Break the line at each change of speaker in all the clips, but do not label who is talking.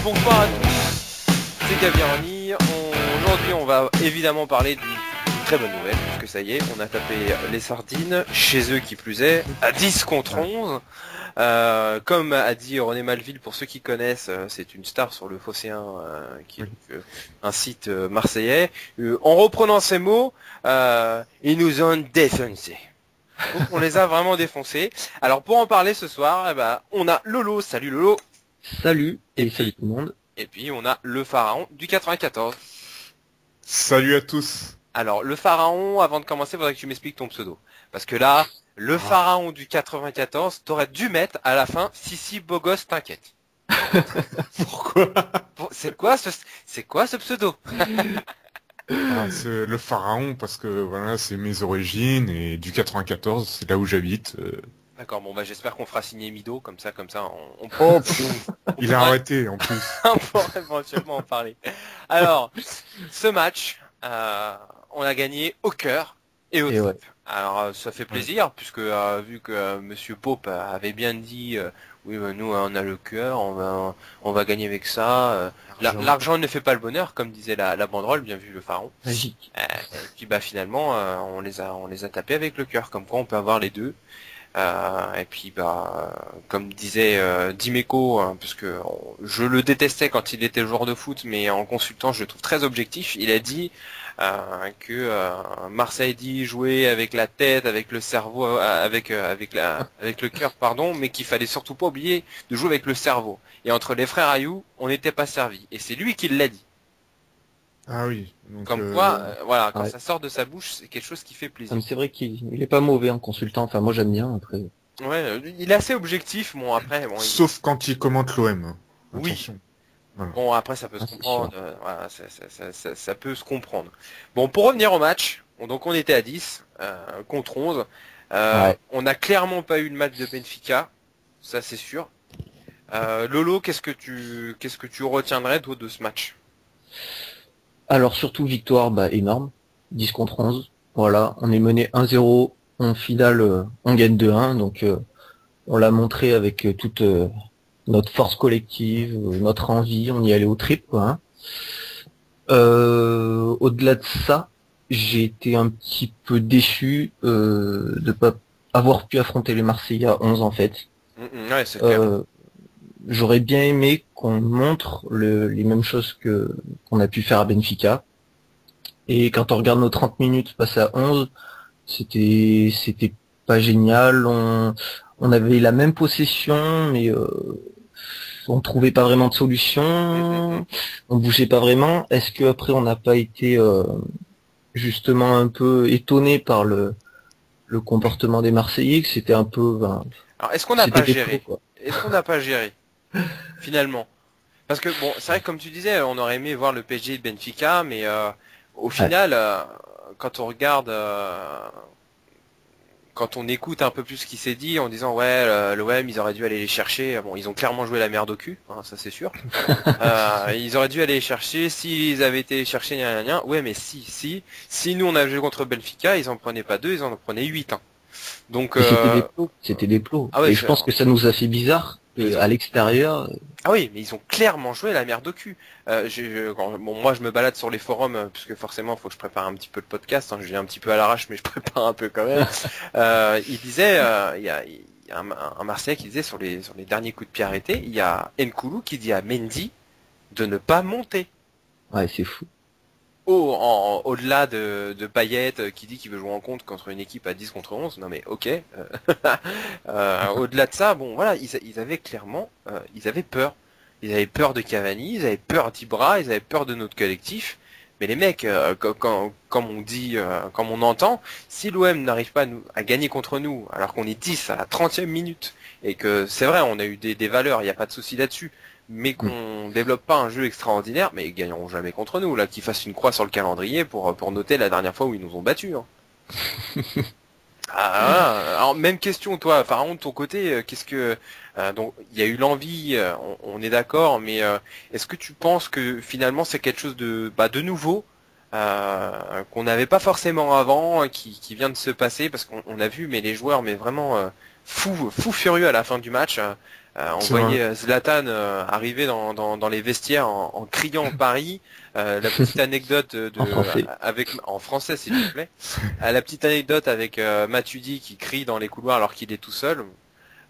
Bonsoir à tous, c'est Gavironi. Aujourd'hui on va évidemment parler d'une très bonne nouvelle, puisque ça y est, on a tapé les sardines, chez eux qui plus est, à 10 contre 11. Comme a dit René Malville, pour ceux qui connaissent, c'est une star sur le Phocéen, qui est un site marseillais. En reprenant ces mots, ils nous ont défoncés. Donc on les a vraiment défoncés. Alors pour en parler ce soir, on a Lolo. Salut Lolo.
Salut, et salut tout le monde.
Et puis on a le Pharaon du 94.
Salut à tous.
Alors le Pharaon, avant de commencer, faudrait que tu m'expliques ton pseudo. Parce que là, le Pharaon du 94, t'aurais dû mettre à la fin si beau gosse, t'inquiète.
Pourquoi?
C'est quoi ce pseudo?
C'est le pharaon parce que voilà, c'est mes origines et du 94, c'est là où j'habite.
D'accord, bon j'espère qu'on fera signer Mido, comme ça on
Oh, il a arrêté en plus.
on pourra éventuellement en parler. Alors, ce match, on a gagné au cœur et au trip.
Ouais.
Alors ça fait plaisir, puisque vu que Monsieur Pope avait bien dit oui nous on a le cœur, on va gagner avec ça. L'argent ne fait pas le bonheur, comme disait la banderole, bien vu le Pharaon.
Magique.
Et puis finalement on les a tapés avec le cœur, comme quoi on peut avoir les deux. Et puis comme disait Dimeco, parce que je le détestais quand il était joueur de foot, mais en consultant je le trouve très objectif. Il a dit que Marseille dit jouer avec la tête, avec le cerveau, avec le cœur, pardon, mais qu'il fallait surtout pas oublier de jouer avec le cerveau. Et entre les frères Ayou, on n'était pas servi. Et c'est lui qui l'a dit.
Ah oui. Donc,
Comme quoi, voilà, quand
ouais.
ça sort de sa bouche, c'est quelque chose qui fait plaisir.
C'est vrai qu'il est pas mauvais en consultant, enfin moi j'aime bien après.
Ouais, il est assez objectif, bon après, bon.
Sauf quand il commente l'OM.
Oui.
Attention. Voilà.
Bon, après, ça peut se
Ah, c'est
comprendre. Voilà, ça peut se comprendre. Bon, pour revenir au match, donc on était à 10 contre 11.
Ouais.
On n'a clairement pas eu le match de Benfica, ça c'est sûr. Lolo, qu'est-ce que tu retiendrais toi de ce match?
Alors surtout victoire énorme, 10 contre 11. Voilà, on est mené 1-0, en finale on gagne 2-1, donc on l'a montré avec toute notre force collective, notre envie, on y allait au trip quoi. Hein. Au-delà de ça, j'ai été un petit peu déçu de pas avoir pu affronter les Marseillais à 11 en fait.
Ouais, c'est clair.
J'aurais bien aimé qu'on montre les mêmes choses qu'on a pu faire à Benfica. Et quand on regarde nos 30 minutes passer à 11, c'était pas génial. On avait la même possession, mais on trouvait pas vraiment de solution. On bougeait pas vraiment. Est-ce que après on n'a pas été justement un peu étonné par le comportement des Marseillais, que c'était un peu
Alors, est-ce qu'on n'a
c'était
pas
des
géré?
pros, quoi.
Est-ce qu'on n'a pas géré finalement? Parce que bon, c'est vrai que comme tu disais, on aurait aimé voir le PSG de Benfica, mais au final, quand on regarde, quand on écoute un peu plus ce qui s'est dit en disant ouais, l'OM ils auraient dû aller les chercher. Bon, ils ont clairement joué la merde au cul, hein, ça c'est sûr. Ils auraient dû aller les chercher s'ils avaient été chercher gna gna gna. Ouais, mais si nous on a joué contre Benfica, ils en prenaient pas deux, ils en prenaient 8. Hein. Donc
Et c'était des plots, c'était des plots.
Ah ouais,
et je pense que ça nous a fait bizarre à l'extérieur.
Ah oui, mais ils ont clairement joué la merde au cul. Moi, je me balade sur les forums, parce que forcément, il faut que je prépare un petit peu le podcast. Hein, je viens un petit peu à l'arrache, mais je prépare un peu quand même. Il disait, il y a un Marseillais qui disait sur les derniers coups de pied arrêtés, il y a Nkoulou qui dit à Mendy de ne pas monter.
Ouais, c'est fou.
Au-delà de Payet qui dit qu'il veut jouer en contre contre une équipe à 10 contre 11, non mais ok. Au-delà de ça, bon voilà, ils avaient clairement, ils avaient peur. Ils avaient peur de Cavani, ils avaient peur d'Ibra, ils avaient peur de notre collectif. Mais les mecs, comme on dit, comme on entend, si l'OM n'arrive pas à gagner contre nous, alors qu'on est 10 à la 30e minute, et que c'est vrai, on a eu des valeurs, il n'y a pas de souci là-dessus, mais qu'on développe pas un jeu extraordinaire, mais ils gagneront jamais contre nous. Là, qu'ils fassent une croix sur le calendrier pour noter la dernière fois où ils nous ont battus. Hein. Alors même question, toi, Pharaon, de ton côté, qu'est-ce que donc il y a eu l'envie, on est d'accord, mais est-ce que tu penses que finalement c'est quelque chose de nouveau qu'on n'avait pas forcément avant, qui vient de se passer parce qu'on a vu mais les joueurs mais vraiment fous furieux à la fin du match. On voyait Zlatan arriver dans les vestiaires en criant Paris. La petite anecdote en français s'il vous plaît. La petite anecdote avec Matuidi qui crie dans les couloirs alors qu'il est tout seul.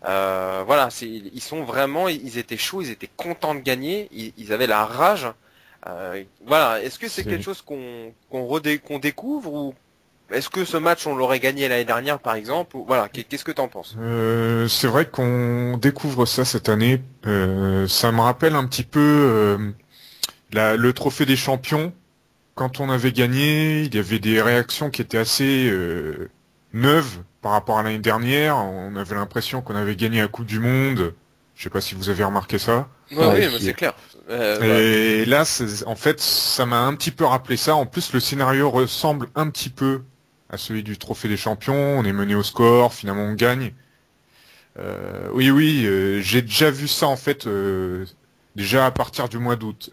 Voilà, ils sont vraiment, ils étaient chauds, ils étaient contents de gagner, ils avaient la rage. Voilà, est-ce que c'est quelque chose qu'on découvre ou est-ce que ce match on l'aurait gagné l'année dernière par exemple ou, voilà, qu'est-ce que t'en penses?
C'est vrai qu'on découvre ça cette année. Ça me rappelle un petit peu le trophée des champions. Quand on avait gagné, il y avait des réactions qui étaient assez neuves par rapport à l'année dernière. On avait l'impression qu'on avait gagné la Coupe du Monde. Je sais pas si vous avez remarqué ça.
Ouais, oui, mais c'est clair.
Et là, en fait, ça m'a un petit peu rappelé ça. En plus, le scénario ressemble un petit peu à celui du Trophée des Champions. On est mené au score, finalement on gagne. Oui, j'ai déjà vu ça en fait, déjà à partir du mois d'août.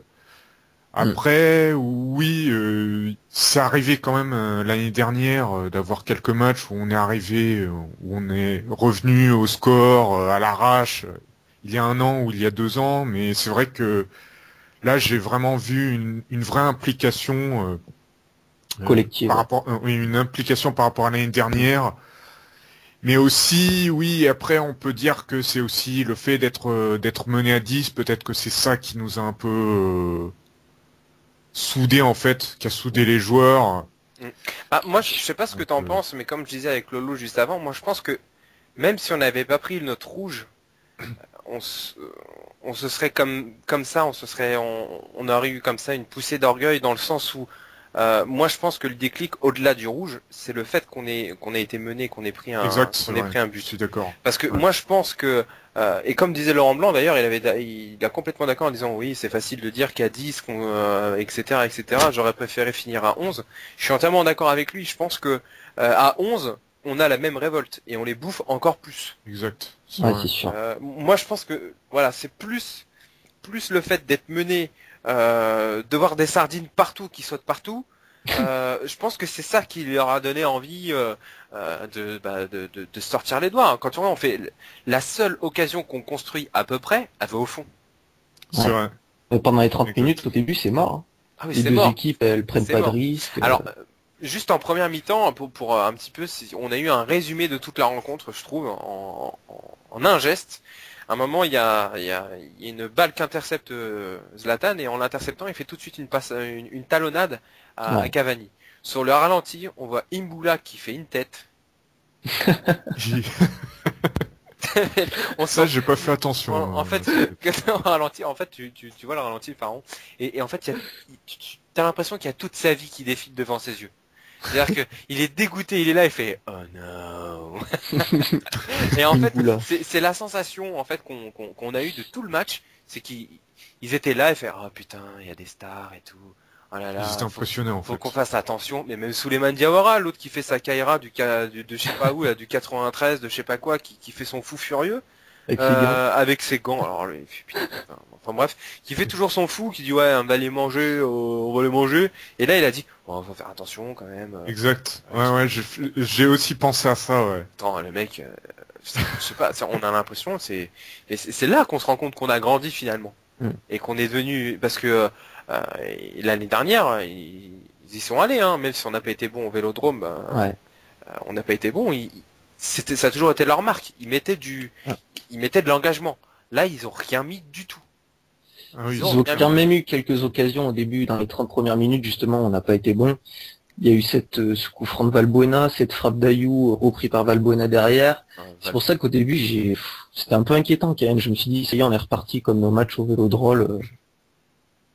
Après, oui, c'est arrivé quand même l'année dernière d'avoir quelques matchs où on est arrivé, où on est revenu au score à l'arrache. Il y a 1 an ou il y a 2 ans, mais c'est vrai que là j'ai vraiment vu une vraie implication
collective
par rapport, une implication par rapport à l'année dernière. Mais aussi, oui, après on peut dire que c'est aussi le fait d'être mené à 10, peut-être que c'est ça qui nous a un peu soudé en fait, qui a soudé les joueurs.
Moi je sais pas ce que t'en penses, mais comme je disais avec Lolo juste avant, moi je pense que même si on n'avait pas pris notre rouge, on se serait comme ça, on aurait eu comme ça une poussée d'orgueil dans le sens où moi je pense que le déclic au-delà du rouge, c'est le fait qu'on ait été mené, qu'on ait pris un but.
Je suis d'accord.
Parce que moi je pense que et comme disait Laurent Blanc d'ailleurs, il est complètement d'accord en disant oui c'est facile de dire qu'à 10, etc. J'aurais préféré finir à 11. Je suis entièrement d'accord avec lui. Je pense que à 11 on a la même révolte et on les bouffe encore plus.
Exact.
C'est sûr.
Moi je pense que voilà c'est plus le fait d'être mené, de voir des sardines partout qui sautent partout. Je pense que c'est ça qui leur a donné envie de sortir les doigts. Quand on fait la seule occasion qu'on construit à peu près, elle va au fond.
C'est vrai.
Pendant les 30 minutes au début c'est mort. Hein.
Ah oui,
les
c'est
deux
mort.
équipes elles prennent pas de risques.
Alors juste en première mi-temps pour un petit peu, on a eu un résumé de toute la rencontre, je trouve, en un geste. À un moment, il y a une balle qu'intercepte Zlatan et en l'interceptant, il fait tout de suite une talonnade à Cavani. Sur le ralenti, on voit Imbula qui fait une tête.
Ça, j'ai pas fait attention.
En fait, ralenti, en fait, tu vois le ralenti, pardon, et en fait, tu as l'impression qu'il y a toute sa vie qui défile devant ses yeux. C'est-à-dire que il est dégoûté, il est là, il fait oh no. Et en fait, c'est la sensation en fait qu'on a eu de tout le match, c'est qu'ils étaient là et faire oh putain, il y a des stars et tout. Oh là là.
Ils étaient impressionnés en fait.
Faut qu'on fasse attention, mais même Souleymane Diawara, l'autre qui fait sa Kaira de je sais pas où, là, du 93, de je sais pas quoi, qui fait son fou furieux. Avec ses gants, alors lui, putain, enfin bref, qui fait toujours son fou, qui dit ouais on va les manger, et là il a dit bon faut faire attention quand même.
Exact. Ouais, j'ai aussi pensé à ça, ouais.
Attends le mec, je sais pas, on a l'impression c'est là qu'on se rend compte qu'on a grandi finalement et qu'on est devenu parce que l'année dernière ils y sont allés hein, même si on n'a pas été bon au Vélodrome, on n'a pas été bon, ça a toujours été leur marque, ils mettaient de l'engagement. Là, ils ont rien mis du tout.
Ils ont quand même eu quelques occasions au début, dans les 30 premières minutes, justement, on n'a pas été bon. Il y a eu ce coup franc de Valbuena, cette frappe d'Ayou repris par Valbuena derrière. C'est pour ça qu'au début, c'était un peu inquiétant quand même. Je me suis dit, ça y est, on est reparti comme nos matchs au Vélodrome,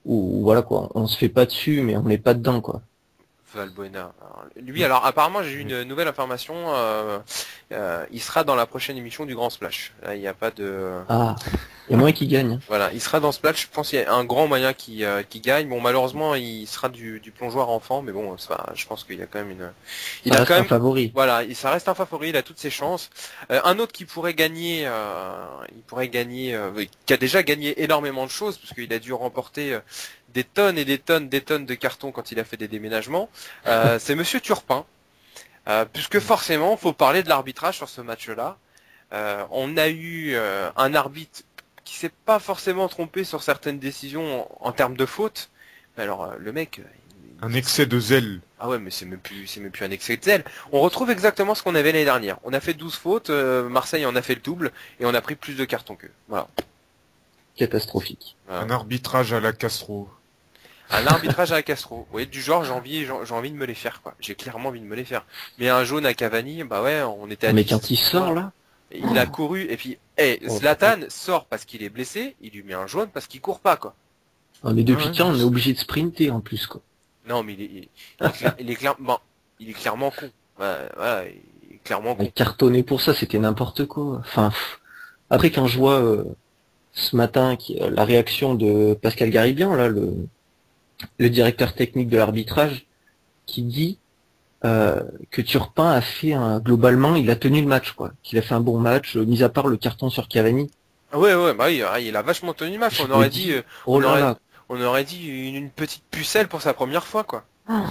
où voilà quoi, on se fait pas dessus, mais on n'est pas dedans quoi.
Valbuena. Lui, alors apparemment j'ai eu une nouvelle information, il sera dans la prochaine émission du Grand Splash. Là, il n'y a pas de...
Ah, il y a moyen qu'il gagne.
Voilà, il sera dans Splash, je pense qu'il y a un grand moyen qui gagne. Bon, malheureusement, il sera du plongeoir enfant, mais bon, je pense qu'il y a quand même
Il a quand même un favori.
Voilà, ça reste un favori, il a toutes ses chances. Un autre qui pourrait gagner, qui a déjà gagné énormément de choses, parce qu'il a dû remporter des tonnes et des tonnes de cartons quand il a fait des déménagements, c'est Monsieur Turpin. Puisque forcément, faut parler de l'arbitrage sur ce match-là. On a eu un arbitre qui s'est pas forcément trompé sur certaines décisions en termes de faute. Mais alors, le mec...
Un excès de zèle.
Ah ouais, mais c'est même plus un excès de zèle. On retrouve exactement ce qu'on avait l'année dernière. On a fait 12 fautes, Marseille en a fait le double, et on a pris plus de cartons qu'eux. Voilà.
Catastrophique.
Voilà.
Un arbitrage à la Castro.
Un arbitrage à la Castro. Oui, du genre, j'ai envie de me les faire, quoi. J'ai clairement envie de me les faire. Mais un jaune à Cavani, bah ouais, on était à
Mais
10.
quand il sort là,
Il a couru, et puis, Zlatan sort parce qu'il est blessé, il lui met un jaune parce qu'il court pas, quoi.
mais depuis
Ouais,
quand on est obligé de sprinter en plus quoi.
Non, mais il est clairement con. Voilà, il est clairement con.
Mais cartonné pour ça, c'était n'importe quoi. Enfin, après quand je vois ce matin la réaction de Pascal Garibian, là, le directeur technique de l'arbitrage, qui dit que Turpin a fait globalement, il a tenu le match, quoi. Qu'il a fait un bon match, mis à part le carton sur Cavani.
Ouais, bah oui, il a vachement tenu le match. On aurait dit,
oh là là.
on aurait dit une petite pucelle pour sa première fois, quoi.
Oh.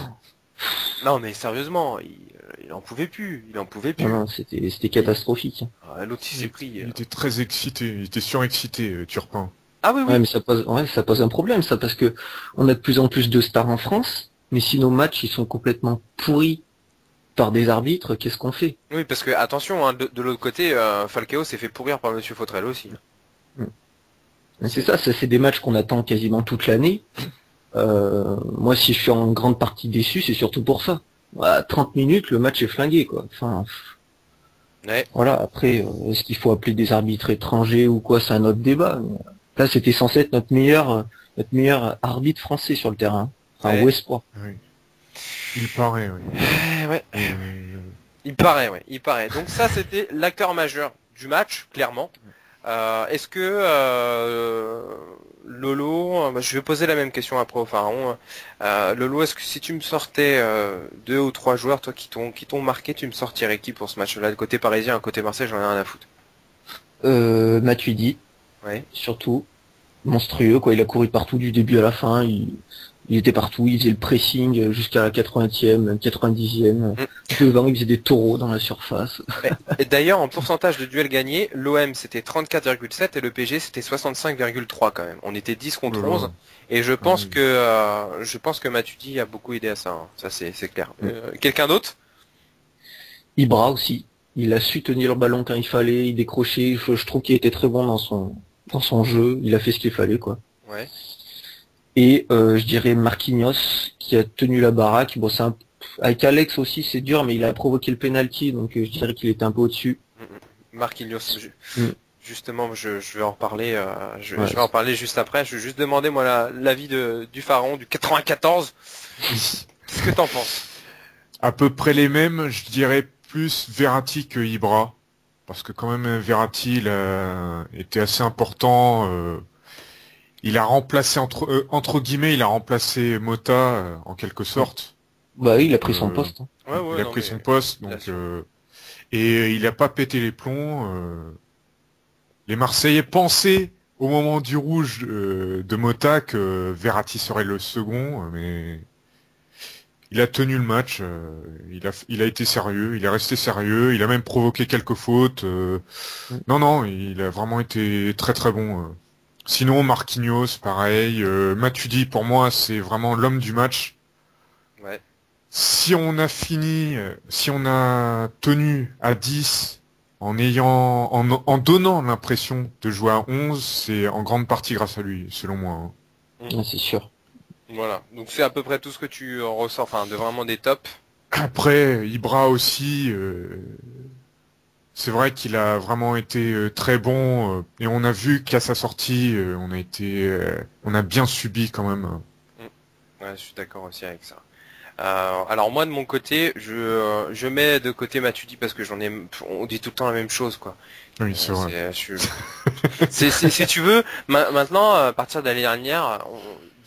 Non, mais sérieusement, il en pouvait plus.
Non, c'était catastrophique.
L'autre, il s'est pris.
Il était très excité, il était surexcité, Turpin.
Ah oui.
Ouais, mais ça pose un problème, ça, parce que on a de plus en plus de stars en France, mais si nos matchs, ils sont complètement pourris par des arbitres, qu'est-ce qu'on fait?
Oui, parce que, attention, hein, de l'autre côté, Falcao s'est fait pourrir par Monsieur Fautrel aussi.
C'est ça fait des matchs qu'on attend quasiment toute l'année. Moi, si je suis en grande partie déçu, c'est surtout pour ça. À 30 minutes, le match est flingué, quoi. Enfin,
Ouais.
voilà. Après, est-ce qu'il faut appeler des arbitres étrangers ou quoi? C'est un autre débat. Là, c'était censé être notre meilleur arbitre français sur le terrain. Enfin,
Ouais.
au espoir.
Oui. Il paraît, oui.
Ouais. Il paraît. Donc ça, c'était l'acteur majeur du match, clairement. Est-ce que Lolo, je vais poser la même question après au Pharaon. Lolo, est-ce que si tu me sortais 2 ou 3 joueurs, toi qui t'ont marqué, tu me sortirais qui pour ce match-là? Le côté parisien, le côté Marseille, j'en ai rien à foutre.
Matuidi,
Ouais.
surtout. Monstrueux, quoi. Il a couru partout du début à la fin. Il était partout. Il faisait le pressing jusqu'à la 80e, 90e. Devant, il faisait des taureaux dans la surface.
Et d'ailleurs, en pourcentage de duels gagnés, l'OM c'était 34,7 et le PSG c'était 65,3 quand même. On était 10 contre 11 et je pense que Matuidi a beaucoup aidé à ça. Hein. Ça c'est clair. Quelqu'un d'autre?
Ibra aussi. Il a su tenir le ballon quand il fallait. Il décrochait. Je trouve qu'il était très bon dans son jeu. Il a fait ce qu'il fallait, quoi.
Ouais.
Et je dirais Marquinhos qui a tenu la baraque. Bon, avec Alex aussi c'est dur, mais il a provoqué le penalty, donc je dirais qu'il était un peu au-dessus.
Marquinhos, justement, je vais en reparler. Je vais en parler juste après. Je vais juste demander moi l'avis du Pharaon du 94. Qu'est-ce que t'en penses?
À peu près les mêmes, je dirais plus Verratti que Ibra. Parce que quand même Verratti était assez important. Il a remplacé entre guillemets, il a remplacé Mota en quelque sorte.
Bah il a pris son poste. Hein.
Ouais,
il a pris son poste, donc et il a pas pété les plombs. Les Marseillais pensaient au moment du rouge de Mota que Verratti serait le second, mais il a tenu le match. Il a été sérieux, il est resté sérieux. Il a même provoqué quelques fautes. Non, il a vraiment été très très bon. Sinon, Marquinhos, pareil. Matuidi, pour moi, c'est vraiment l'homme du match.
Ouais.
Si on a tenu à 10 en donnant l'impression de jouer à 11, c'est en grande partie grâce à lui, selon moi. Hein.
Ouais, c'est sûr.
Voilà. Donc c'est à peu près tout ce que tu ressens, enfin, de vraiment des tops.
Après, Ibra aussi. C'est vrai qu'il a vraiment été très bon et on a vu qu'à sa sortie, on a bien subi quand même.
Ouais, je suis d'accord aussi avec ça. Alors moi de mon côté, je mets de côté Matuidi parce que on dit tout le temps la même chose quoi.
Oui, c'est vrai.
Si tu veux, maintenant à partir de l'année dernière,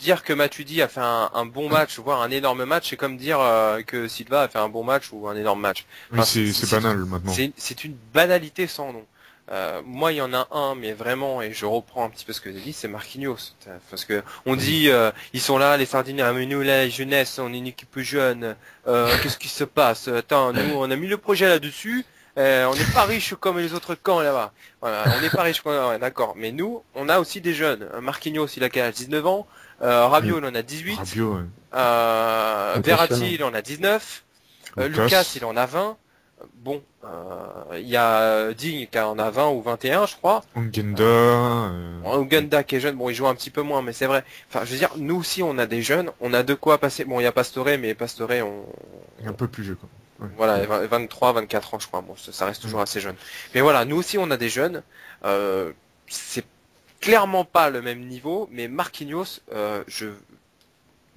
dire que Matuidi a fait un bon match, voire un énorme match, c'est comme dire que Silva a fait un bon match ou un énorme match.
Enfin, oui, c'est banal maintenant.
C'est une banalité sans nom. Moi, il y en a un, mais vraiment, et je reprends un petit peu ce que j'ai dit, c'est Marquinhos. Parce que on dit, ils sont là, les Sardiniens, mais nous, la jeunesse, on est une équipe jeune. Qu'est-ce qui se passe? Attends, nous, on a mis le projet là-dessus. On n'est pas riche comme les autres camps là-bas. Voilà, on n'est pas riche, ouais, d'accord. Mais nous, on a aussi des jeunes. Marquinhos, il a quel âge? 19 ans. Rabiot, il en a 18.
Rabiot, ouais.
Verratti, il en a 19. Lucas, il en a 20. Bon, il y a Digne qui en a 20 ou 21, je crois.
Ongenda.
Ongenda qui est jeune, bon, il joue un petit peu moins, mais c'est vrai. Enfin, je veux dire, nous aussi, on a des jeunes, on a de quoi passer. Bon, il y a Pastore, mais Pastore,
Un peu plus vieux, quoi. Ouais.
Voilà, 23, 24 ans, je crois. Bon, ça reste toujours assez jeune. Mais voilà, nous aussi, on a des jeunes. C'est clairement pas le même niveau, mais Marquinhos,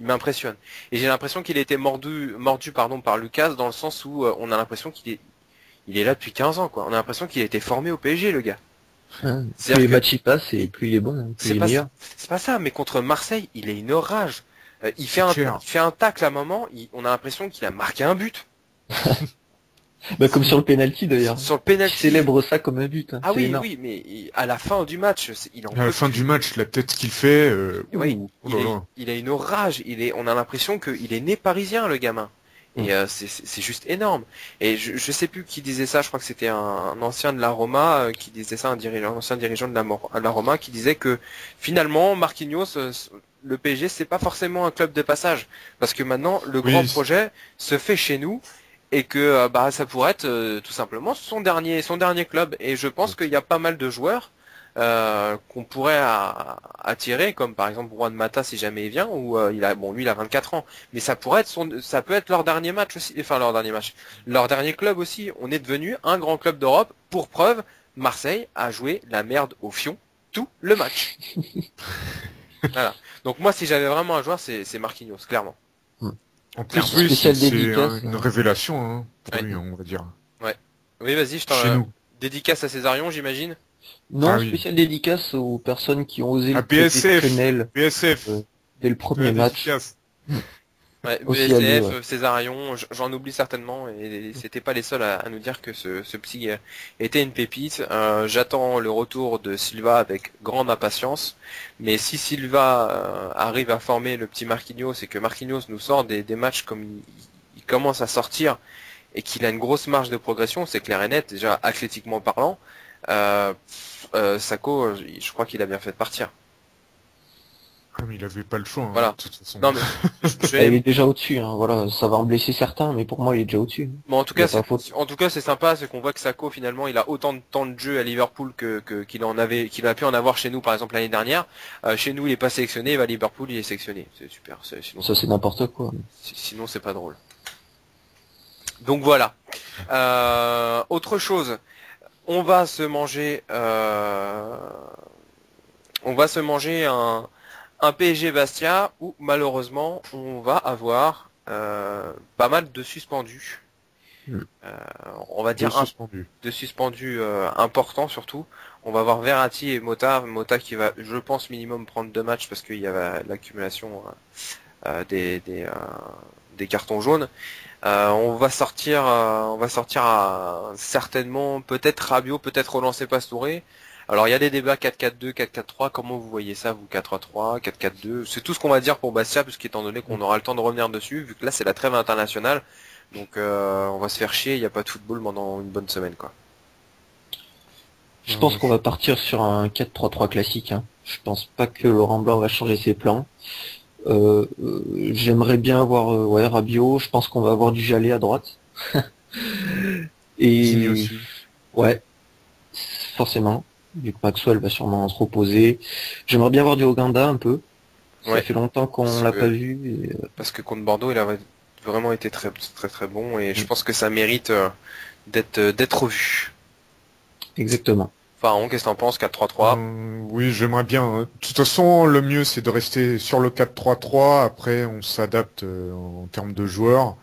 il m'impressionne. Et j'ai l'impression qu'il a été mordu pardon, par Lucas, dans le sens où on a l'impression il est là depuis 15 ans, quoi. On a l'impression qu'il a été formé au PSG, le gars.
Plus les matchs y passent et plus il est bon, plus il est meilleur.
C'est pas ça, mais contre Marseille, il a une rage. Il fait un tacle à un moment, on a l'impression qu'il a marqué un but.
Bah, comme sur le penalty d'ailleurs.
Sur le penalty.
Il célèbre ça comme un but. Hein.
Ah oui, oui, mais à la fin du match,
à la fin du match, la tête qu'il fait,
oui, il a une rage. On a l'impression qu'il est né parisien, le gamin. Et c'est juste énorme. Et je sais plus qui disait ça. Je crois que c'était un ancien de la Roma qui disait ça, un ancien dirigeant de la Roma qui disait que finalement Marquinhos, le PSG, c'est pas forcément un club de passage, parce que maintenant le grand projet se fait chez nous. Et que ça pourrait être tout simplement son dernier club. Et je pense qu'il y a pas mal de joueurs qu'on pourrait attirer, comme par exemple Juan Mata si jamais il vient, ou lui il a 24 ans, mais ça peut être leur dernier match aussi, enfin leur dernier club aussi. On est devenu un grand club d'Europe. Pour preuve, Marseille a joué la merde au fion tout le match. Voilà. Donc moi, si j'avais vraiment un joueur, c'est Marquinhos, clairement.
En plus, oui, c'est une révélation, hein, pour lui, on va dire.
Ouais. Oui, vas-y,
Chez nous.
Dédicace à Césarion, j'imagine.
Non, spécial dédicace aux personnes qui ont osé le
BSF
dès le premier match.
Ouais, BSF, Césarion, j'en oublie certainement, et c'était pas les seuls à nous dire que ce psy était une pépite. J'attends le retour de Silva avec grande impatience, mais si Silva arrive à former le petit Marquinhos et que Marquinhos nous sort des matchs comme il commence à sortir et qu'il a une grosse marge de progression, c'est clair et net, déjà athlétiquement parlant. Sakho, je crois qu'il a bien fait de partir.
Mais il avait pas le choix, hein,
voilà.
De toute façon.
Non, mais il est déjà au-dessus, hein, voilà, ça va en blesser certains, mais pour moi il est déjà au-dessus.
Bon, en tout cas, c'est sympa, c'est qu'on voit que Sakho finalement il a autant de temps de jeu à Liverpool qu'il a pu en avoir chez nous par exemple l'année dernière. Chez nous il est pas sélectionné, à Liverpool il est sélectionné. C'est super. Sinon,
ça c'est n'importe quoi.
Sinon c'est pas drôle. Donc voilà. Autre chose, on va se manger un PSG Bastia où malheureusement on va avoir pas mal de suspendus. On va dire de suspendus importants surtout. On va avoir Verratti et Mota qui va, je pense, minimum prendre 2 matchs parce qu'il y a l'accumulation des cartons jaunes. On va sortir certainement peut-être Rabiot, peut-être relancer Pastore. Alors il y a des débats 4-4-2, 4-4-3, comment vous voyez ça, vous 4-3-3, 4-4-2, c'est tout ce qu'on va dire pour Bastia, puisqu'étant donné qu'on aura le temps de revenir dessus, vu que là c'est la trêve internationale, donc on va se faire chier, il n'y a pas de football pendant une bonne semaine, quoi.
Je pense qu'on va partir sur un 4-3-3 classique, hein. Je pense pas que Laurent Blanc va changer ses plans. J'aimerais bien avoir Rabiot, je pense qu'on va avoir du Jallet à droite. Et ouais, forcément. Vu que Maxwell va sûrement se reposer. J'aimerais bien voir du Uganda un peu. Ça fait longtemps qu'on l'a pas vu.
Parce que contre Bordeaux, il a vraiment été très très très bon et je pense que ça mérite d'être vu.
Exactement.
Enfin, qu'est-ce que t'en penses, 4-3-3
Oui, j'aimerais bien. De toute façon, le mieux c'est de rester sur le 4-3-3. Après, on s'adapte en termes de joueurs.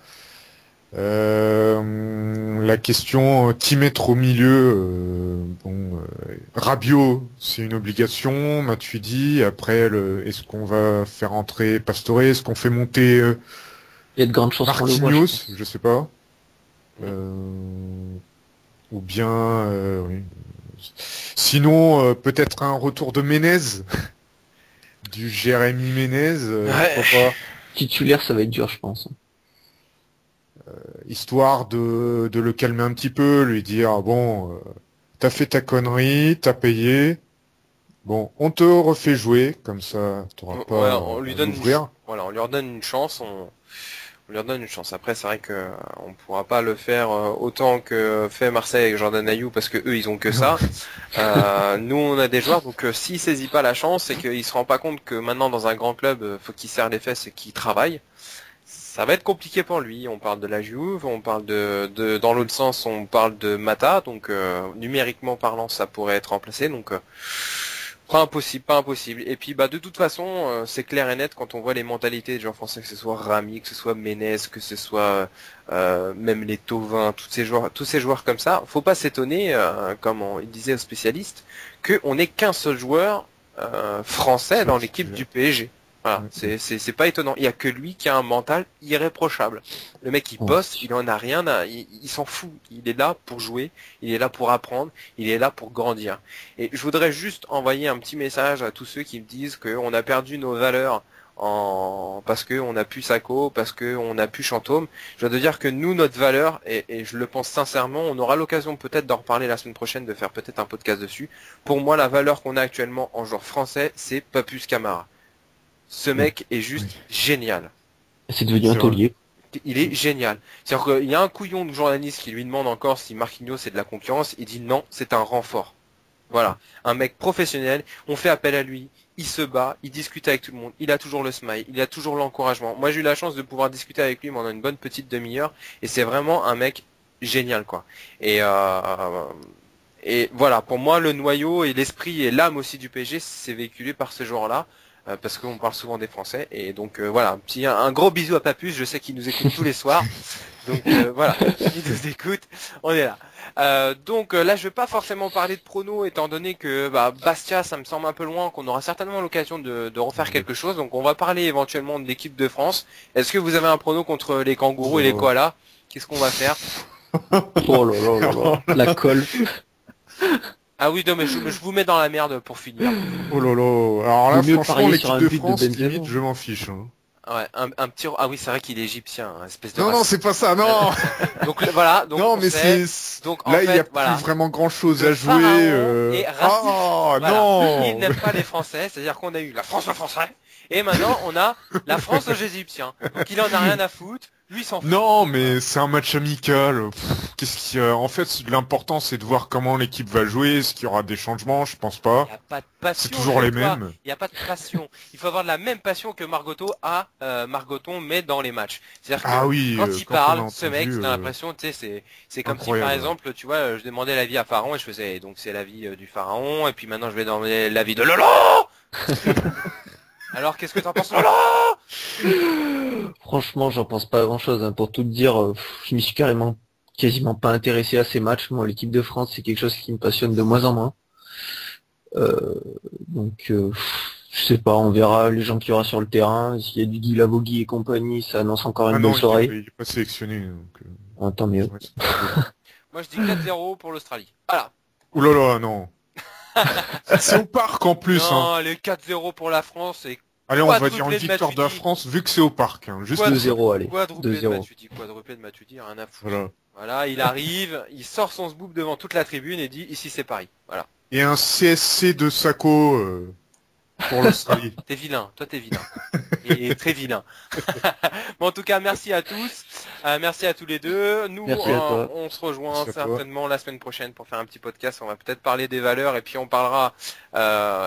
La question qui mettre au milieu, Rabiot c'est une obligation, Matuidi. Après, est-ce qu'on va faire entrer Pastore, est-ce qu'on fait monter
il y a de grandes chances pour le
Marquinhos, je sais pas, ou bien Sinon, peut-être un retour de Ménez, du Jérémy Ménez, pourquoi pas,
Titulaire, ça va être dur, je pense.
histoire de le calmer un petit peu, lui dire bon, t'as fait ta connerie, t'as payé, bon, on te refait jouer, comme ça, t'auras pas
Ouais, on lui
à
donne
l'ouvrir.
voilà, on lui redonne une chance, on lui redonne une chance. Après, c'est vrai que on pourra pas le faire autant que fait Marseille avec Jordan Ayew parce que eux, ils ont que ça. Nous, on a des joueurs, donc s'il saisit pas la chance, c'est qu'il se rend pas compte que maintenant dans un grand club, faut qu'il serre les fesses et qu'il travaille. Ça va être compliqué pour lui. On parle de la Juve, on parle dans l'autre sens, on parle de Mata, donc numériquement parlant, ça pourrait être remplacé. Donc pas impossible, pas impossible. Et puis bah de toute façon, c'est clair et net quand on voit les mentalités des joueurs français, que ce soit Rami, que ce soit Ménez, que ce soit même les Thauvin, tous ces joueurs comme ça, faut pas s'étonner, comme il disait au spécialiste, qu'on n'ait qu'un seul joueur français dans l'équipe du PSG. Voilà, c'est pas étonnant. Il y a que lui qui a un mental irréprochable. Le mec il bosse, il en a rien il s'en fout. Il est là pour jouer, il est là pour apprendre, il est là pour grandir. Et je voudrais juste envoyer un petit message à tous ceux qui me disent qu'on a perdu nos valeurs parce que on a pu Sako, parce que on a pu Chantôme. Je dois te dire que nous, notre valeur, et je le pense sincèrement, on aura l'occasion peut-être d'en reparler la semaine prochaine, de faire peut-être un podcast dessus. Pour moi, la valeur qu'on a actuellement en joueur français, c'est Papus Camara. Ce mec est juste génial.
C'est devenu un taulier.
Il est génial. C'est-à-dire qu'il y a un couillon de journaliste qui lui demande encore si Marquinhos c'est de la concurrence. Il dit non, c'est un renfort. Voilà. Un mec professionnel. On fait appel à lui. Il se bat. Il discute avec tout le monde. Il a toujours le smile. Il a toujours l'encouragement. Moi, j'ai eu la chance de pouvoir discuter avec lui pendant une bonne petite demi-heure. Et c'est vraiment un mec génial, quoi. Et voilà. Pour moi, le noyau et l'esprit et l'âme aussi du PSG, c'est véhiculé par ce joueur-là. Parce qu'on parle souvent des Français et donc voilà, un gros bisou à Papus, je sais qu'il nous écoute tous les soirs, donc voilà, il nous écoute, on est là. Donc là je vais pas forcément parler de pronos étant donné que Bastia ça me semble un peu loin, qu'on aura certainement l'occasion de refaire quelque chose, donc on va parler éventuellement de l'équipe de France. Est-ce que vous avez un prono contre les kangourous et les koalas? Qu'est-ce qu'on va faire?
Oh là là là là, la colle.
Ah oui, non, mais je vous mets dans la merde pour finir.
Oh là là. Alors là,
Vaut mieux
franchement,
parier
l'équipe
sur un
de
but de
France,
Benzema.
limite, je m'en fiche. Hein.
Ouais, un petit... Ah oui, c'est vrai qu'il est égyptien, espèce de
Non,
raciste.
c'est pas ça, non.
Donc voilà, donc
non,
on
mais
sait.
c'est...
Donc, en
là, il y a
fait, voilà.
plus vraiment grand-chose à
Le
jouer.
pharaon est raciste.
Ah,
Voilà.
non.
Il n'aime pas les Français, c'est-à-dire qu'on a eu la France aux Français, et maintenant on a la France aux Égyptiens. Donc il en a rien à foutre, lui il s'en fout.
Non, mais c'est un match amical. Qu'est-ce qu'il y a... En fait, l'important, c'est de voir comment l'équipe va jouer. Est-ce qu'il y aura des changements? Je pense pas.
Il n'y a pas de passion.
C'est toujours les
toi.
mêmes.
Il n'y a pas de passion. Il faut avoir de la même passion que Margoton met dans les matchs. C'est-à-dire que
oui,
quand il
quand
parle,
on a
ce mec,
entendu,
t'as l'impression, tu sais, c'est comme si
incroyable.
par exemple, tu vois, je demandais l'avis à Pharaon et je faisais, donc c'est l'avis du Pharaon, et puis maintenant je vais demander l'avis de Lolo. Alors qu'est-ce que t'en penses, Lolo?
Franchement, j'en pense pas grand-chose. Hein. Pour tout te dire, je m'y suis quasiment pas intéressé à ces matchs. Moi, l'équipe de France, c'est quelque chose qui me passionne de moins en moins. Donc, je sais pas, on verra les gens qu'il y aura sur le terrain. S'il y a du Guy Lavogui et compagnie, ça annonce encore une belle soirée.
Il est pas sélectionné. Donc,
Tant mieux.
Moi je dis 4-0 pour l'Australie. Voilà.
Ouh là là, non. C'est au parc en plus.
Non,
Hein.
les 4-0 pour la France et
Allez, on va dire
quadruplé
une
de
victoire de la
Matuidi.
France vu que c'est au parc. Hein. Juste
2-0, allez.
Quadruplé de
2-0.
Matuidi, rien à foutre.
Voilà.
Voilà, il arrive, il sort son sboob devant toute la tribune et dit ici c'est Paris. Voilà.
Et un CSC de Sako pour l'Australie.
T'es vilain, toi t'es vilain. et très vilain. Bon, en tout cas, merci à tous. Merci à tous les deux. Nous,
Merci à toi.
on se rejoint
Merci à toi.
certainement la semaine prochaine pour faire un petit podcast. On va peut-être parler des valeurs et puis on parlera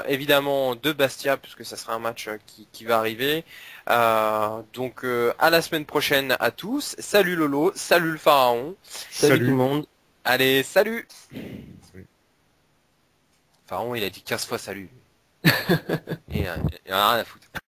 évidemment de Bastia puisque ça sera un match qui va arriver. Donc à la semaine prochaine à tous. Salut Lolo, salut le Pharaon.
Salut tout le monde.
Allez, salut.
Salut.
Pharaon, il a dit 15 fois salut. Et il en a rien à foutre.